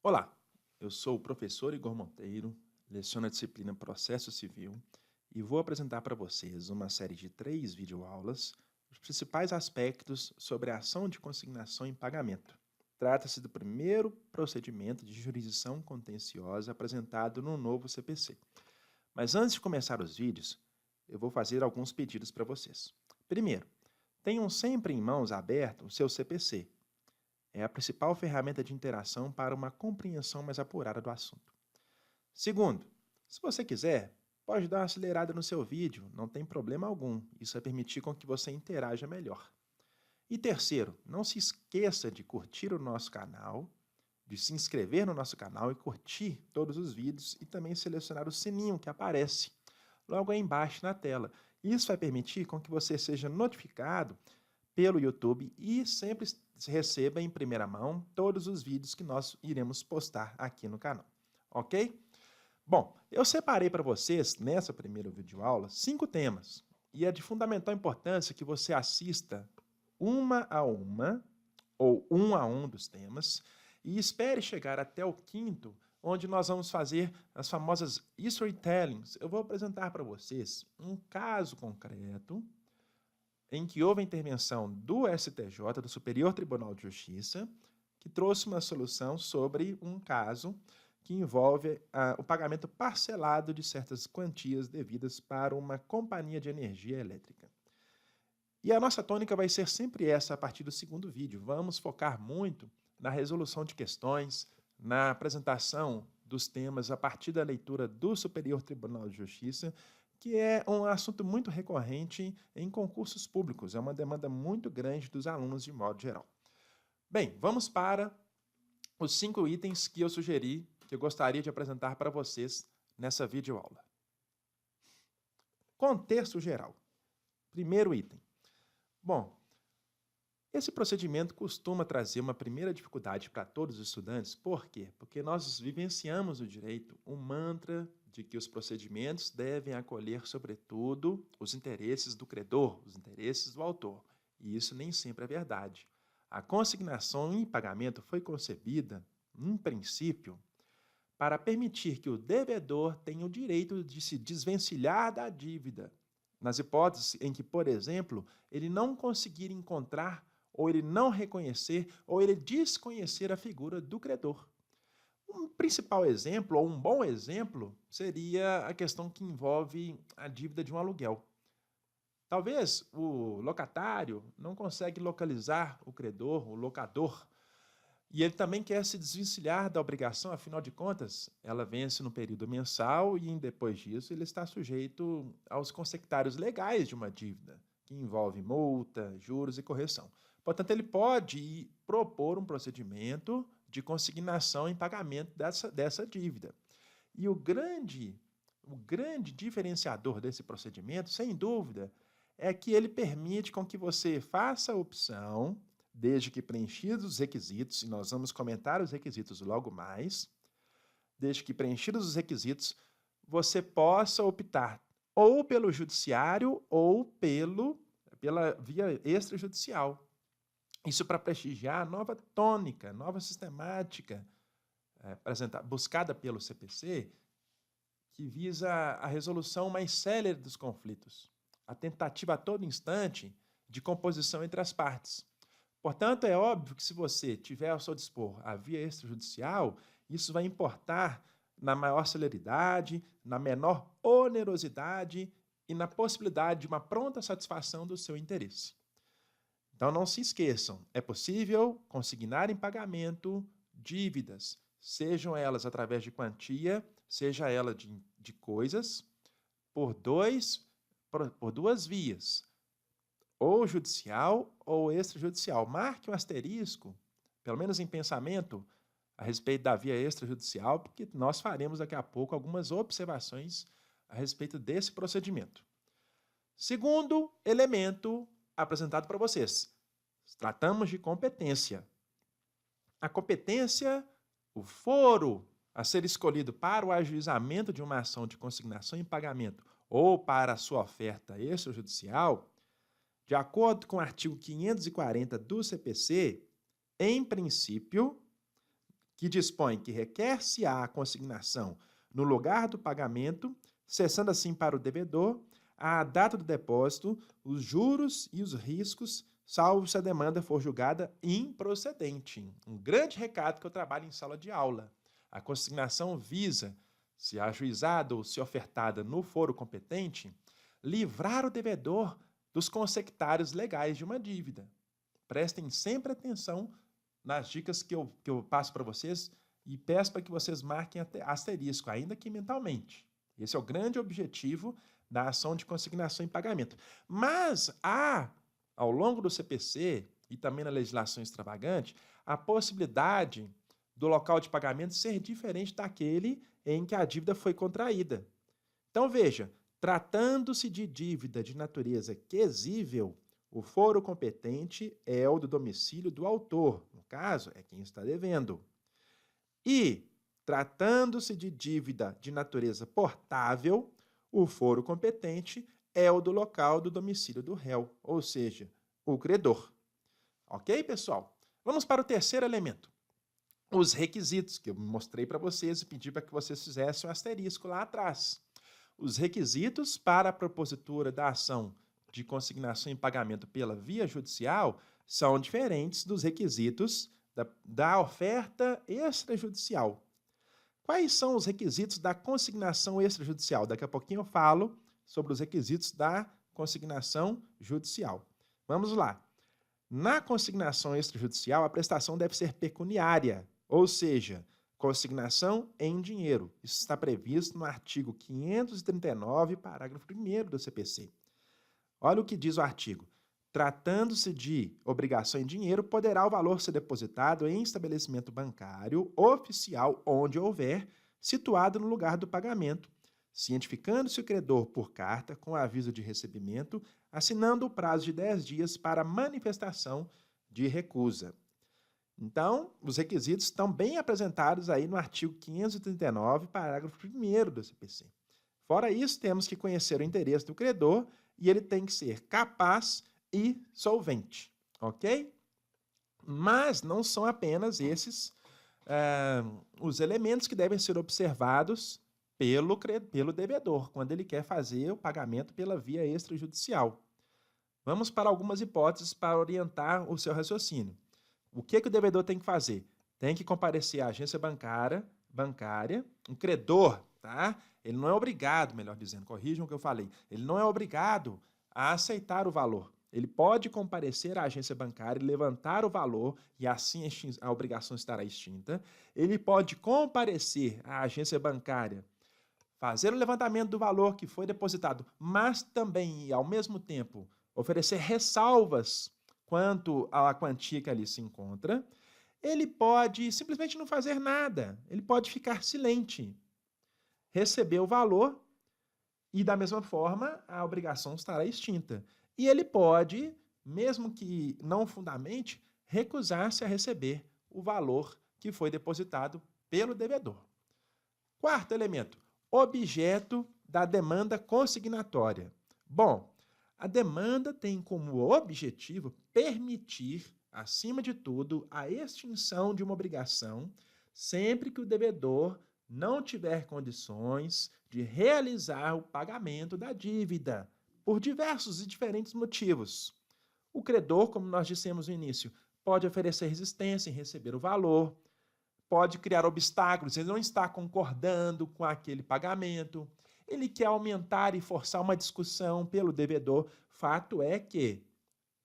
Olá, eu sou o professor Igor Monteiro, leciono a disciplina Processo Civil e vou apresentar para vocês uma série de 3 videoaulas, os principais aspectos sobre a ação de consignação em pagamento. Trata-se do primeiro procedimento de jurisdição contenciosa apresentado no novo CPC. Mas antes de começar os vídeos, eu vou fazer alguns pedidos para vocês. Primeiro, tenham sempre em mãos aberto o seu CPC. É a principal ferramenta de interação para uma compreensão mais apurada do assunto. Segundo, se você quiser, pode dar uma acelerada no seu vídeo, não tem problema algum. Isso vai permitir com que você interaja melhor. E terceiro, não se esqueça de curtir o nosso canal, de se inscrever no nosso canal e curtir todos os vídeos e também selecionar o sininho que aparece logo aí embaixo na tela. Isso vai permitir com que você seja notificado pelo YouTube e sempre receba em primeira mão todos os vídeos que nós iremos postar aqui no canal, ok? Bom, eu separei para vocês, nessa primeira videoaula, 5 temas. E é de fundamental importância que você assista uma a uma, ou um a um dos temas, e espere chegar até o quinto, onde nós vamos fazer as famosas storytellings. Eu vou apresentar para vocês um caso concreto, em que houve a intervenção do STJ, do Superior Tribunal de Justiça, que trouxe uma solução sobre um caso que envolve o pagamento parcelado de certas quantias devidas para uma companhia de energia elétrica. E a nossa tônica vai ser sempre essa a partir do segundo vídeo. Vamos focar muito na resolução de questões, na apresentação dos temas a partir da leitura do Superior Tribunal de Justiça, que é um assunto muito recorrente em concursos públicos, é uma demanda muito grande dos alunos de modo geral. Bem, vamos para os 5 itens que eu sugeri, que eu gostaria de apresentar para vocês nessa videoaula. Contexto geral. Primeiro item. Bom, esse procedimento costuma trazer uma primeira dificuldade para todos os estudantes. Por quê? Porque nós vivenciamos no direito um mantra de que os procedimentos devem acolher, sobretudo, os interesses do credor, os interesses do autor. E isso nem sempre é verdade. A consignação em pagamento foi concebida, em princípio, para permitir que o devedor tenha o direito de se desvencilhar da dívida, nas hipóteses em que, por exemplo, ele não conseguir encontrar, ou ele não reconhecer, ou ele desconhecer a figura do credor. Um principal exemplo, ou um bom exemplo, seria a questão que envolve a dívida de um aluguel. Talvez o locatário não consegue localizar o credor, o locador, e ele também quer se desvencilhar da obrigação, afinal de contas, ela vence no período mensal e, depois disso, ele está sujeito aos consectários legais de uma dívida, que envolve multa, juros e correção. Portanto, ele pode propor um procedimento de consignação em pagamento dessa dívida. E o grande diferenciador desse procedimento, sem dúvida, é que ele permite com que você faça a opção, desde que preenchidos os requisitos, e nós vamos comentar os requisitos logo mais, desde que preenchidos os requisitos, você possa optar ou pelo judiciário ou pela via extrajudicial. Isso para prestigiar a nova tônica, nova sistemática buscada pelo CPC, que visa a resolução mais célere dos conflitos, a tentativa a todo instante de composição entre as partes. Portanto, é óbvio que se você tiver ao seu dispor a via extrajudicial, isso vai importar na maior celeridade, na menor onerosidade e na possibilidade de uma pronta satisfação do seu interesse. Então, não se esqueçam, é possível consignar em pagamento dívidas, sejam elas através de quantia, seja ela de coisas, por duas vias, ou judicial ou extrajudicial. Marque um asterisco, pelo menos em pensamento, a respeito da via extrajudicial, porque nós faremos daqui a pouco algumas observações a respeito desse procedimento. Segundo elemento apresentado para vocês, tratamos de competência. A competência, o foro a ser escolhido para o ajuizamento de uma ação de consignação em pagamento ou para a sua oferta extrajudicial, de acordo com o artigo 540 do CPC, em princípio, que dispõe que requer-se-á a consignação no lugar do pagamento, cessando assim para o devedor a data do depósito, os juros e os riscos, salvo se a demanda for julgada improcedente. Um grande recado que eu trabalho em sala de aula. A consignação visa, se ajuizada ou se ofertada no foro competente, livrar o devedor dos consectários legais de uma dívida. Prestem sempre atenção nas dicas que eu passo para vocês e peço para que vocês marquem asterisco, ainda que mentalmente. Esse é o grande objetivo da ação de consignação em pagamento. Mas há, ao longo do CPC e também na legislação extravagante, a possibilidade do local de pagamento ser diferente daquele em que a dívida foi contraída. Então, veja, tratando-se de dívida de natureza quesível, o foro competente é o do domicílio do autor, no caso, é quem está devendo. E, tratando-se de dívida de natureza portável, o foro competente é o do local do domicílio do réu, ou seja, o credor. Ok, pessoal? Vamos para o terceiro elemento. Os requisitos, que eu mostrei para vocês e pedi para que vocês fizessem um asterisco lá atrás. Os requisitos para a propositura da ação de consignação em pagamento pela via judicial são diferentes dos requisitos da oferta extrajudicial. Quais são os requisitos da consignação extrajudicial? Daqui a pouquinho eu falo sobre os requisitos da consignação judicial. Vamos lá. Na consignação extrajudicial, a prestação deve ser pecuniária, ou seja, consignação em dinheiro. Isso está previsto no artigo 539, parágrafo 1º do CPC. Olha o que diz o artigo. Tratando-se de obrigação em dinheiro, poderá o valor ser depositado em estabelecimento bancário oficial onde houver, situado no lugar do pagamento, cientificando-se o credor por carta com aviso de recebimento, assinando o prazo de 10 dias para manifestação de recusa. Então, os requisitos estão bem apresentados aí no artigo 539, parágrafo 1º do CPC. Fora isso, temos que conhecer o interesse do credor e ele tem que ser capaz e solvente, ok? Mas não são apenas esses os elementos que devem ser observados pelo devedor, quando ele quer fazer o pagamento pela via extrajudicial. Vamos para algumas hipóteses para orientar o seu raciocínio. O que o devedor tem que fazer? Tem que comparecer à agência bancária, um credor, tá? Ele não é obrigado, melhor dizendo, corrijam o que eu falei, ele não é obrigado a aceitar o valor. Ele pode comparecer à agência bancária e levantar o valor, e assim a obrigação estará extinta. Ele pode comparecer à agência bancária, fazer o levantamento do valor que foi depositado, mas também, ao mesmo tempo, oferecer ressalvas quanto à quantia que ali se encontra. Ele pode simplesmente não fazer nada, ele pode ficar silente, receber o valor e, da mesma forma, a obrigação estará extinta. E ele pode, mesmo que não fundamente, recusar-se a receber o valor que foi depositado pelo devedor. Quarto elemento, objeto da demanda consignatória. Bom, a demanda tem como objetivo permitir, acima de tudo, a extinção de uma obrigação sempre que o devedor não tiver condições de realizar o pagamento da dívida, por diversos e diferentes motivos. O credor, como nós dissemos no início, pode oferecer resistência em receber o valor, pode criar obstáculos, ele não está concordando com aquele pagamento, ele quer aumentar e forçar uma discussão pelo devedor. Fato é que,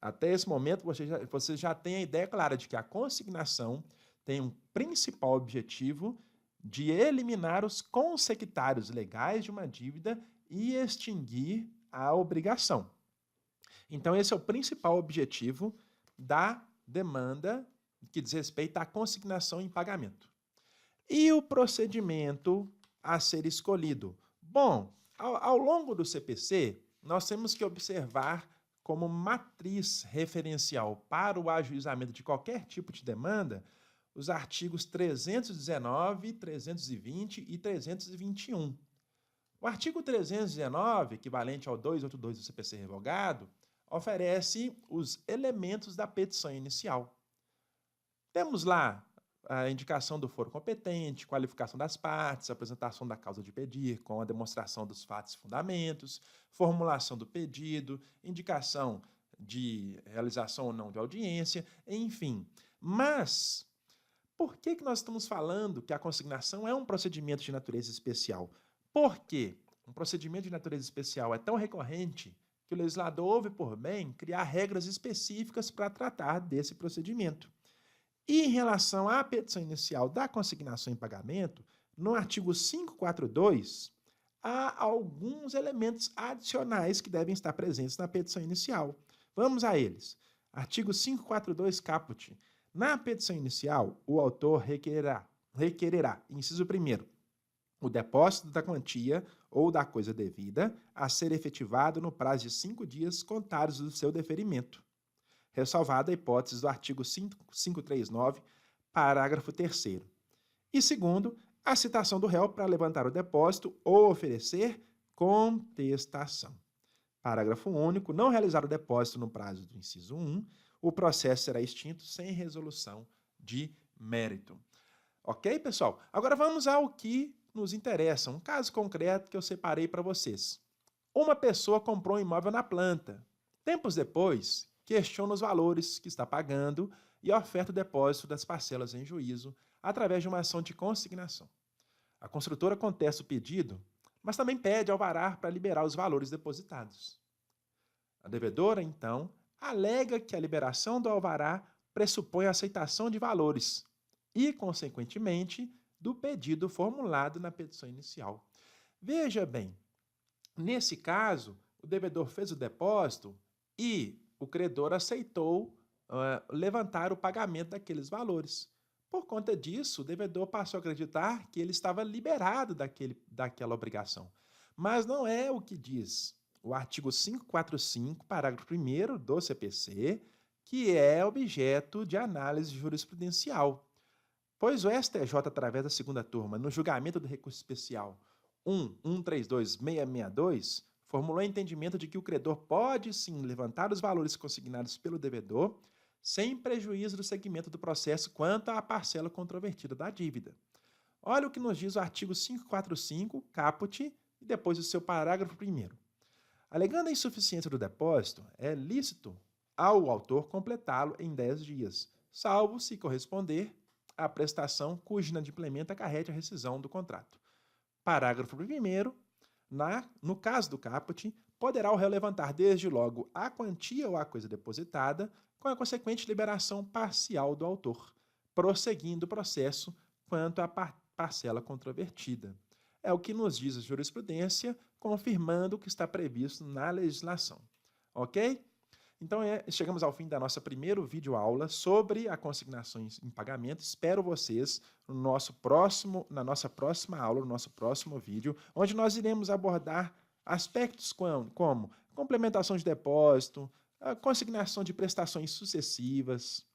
até esse momento, você já tem a ideia clara de que a consignação tem um principal objetivo de eliminar os consectários legais de uma dívida e extinguir a obrigação. Então, esse é o principal objetivo da demanda que diz respeito à consignação em pagamento. E o procedimento a ser escolhido? Bom, ao longo do CPC, nós temos que observar como matriz referencial para o ajuizamento de qualquer tipo de demanda os artigos 319, 320 e 321. O artigo 319, equivalente ao 282 do CPC revogado, oferece os elementos da petição inicial. Temos lá a indicação do foro competente, qualificação das partes, apresentação da causa de pedir, com a demonstração dos fatos e fundamentos, formulação do pedido, indicação de realização ou não de audiência, enfim. Mas por que nós estamos falando que a consignação é um procedimento de natureza especial? Porque um procedimento de natureza especial é tão recorrente que o legislador houve por bem criar regras específicas para tratar desse procedimento. E em relação à petição inicial da consignação em pagamento, no artigo 542, há alguns elementos adicionais que devem estar presentes na petição inicial. Vamos a eles. Artigo 542, caput. Na petição inicial, o autor requererá, inciso 1º, o depósito da quantia ou da coisa devida a ser efetivado no prazo de 5 dias contados do seu deferimento, ressalvada a hipótese do artigo 539, parágrafo 3º. E segundo, a citação do réu para levantar o depósito ou oferecer contestação. Parágrafo único, não realizar o depósito no prazo do inciso 1, o processo será extinto sem resolução de mérito. Ok, pessoal? Agora vamos ao que nos interessa, um caso concreto que eu separei para vocês. Uma pessoa comprou um imóvel na planta. Tempos depois, questiona os valores que está pagando e oferta o depósito das parcelas em juízo através de uma ação de consignação. A construtora contesta o pedido, mas também pede alvará para liberar os valores depositados. A devedora, então, alega que a liberação do alvará pressupõe a aceitação de valores e, consequentemente, do pedido formulado na petição inicial. Veja bem, nesse caso, o devedor fez o depósito e o credor aceitou levantar o pagamento daqueles valores. Por conta disso, o devedor passou a acreditar que ele estava liberado daquela obrigação. Mas não é o que diz o artigo 545, parágrafo 1º do CPC, que é objeto de análise jurisprudencial. Pois o STJ, através da segunda turma, no julgamento do recurso especial 1.132.662, formulou o entendimento de que o credor pode, sim, levantar os valores consignados pelo devedor sem prejuízo do segmento do processo quanto à parcela controvertida da dívida. Olha o que nos diz o artigo 545, caput, e depois o seu parágrafo 1º. Alegando a insuficiência do depósito, é lícito ao autor completá-lo em 10 dias, salvo se corresponder à prestação cujo inadimplemento acarrete a rescisão do contrato. Parágrafo 1º. No caso do caput, poderá o réu levantar desde logo a quantia ou a coisa depositada, com a consequente liberação parcial do autor, prosseguindo o processo quanto à parcela controvertida. É o que nos diz a jurisprudência, confirmando o que está previsto na legislação. Ok? Então, chegamos ao fim da nossa primeira videoaula sobre a consignação em pagamento. Espero vocês na nossa próxima aula, no nosso próximo vídeo, onde nós iremos abordar aspectos como complementação de depósito, a consignação de prestações sucessivas,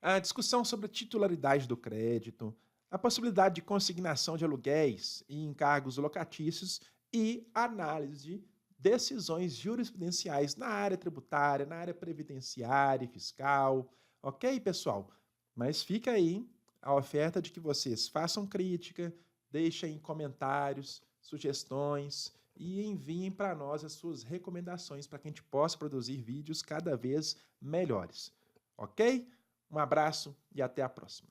a discussão sobre a titularidade do crédito, a possibilidade de consignação de aluguéis e encargos locatícios e análise de decisões jurisprudenciais na área tributária, na área previdenciária e fiscal. Ok, pessoal? Mas fica aí a oferta de que vocês façam crítica, deixem comentários, sugestões e enviem para nós as suas recomendações para que a gente possa produzir vídeos cada vez melhores. Ok? Um abraço e até a próxima.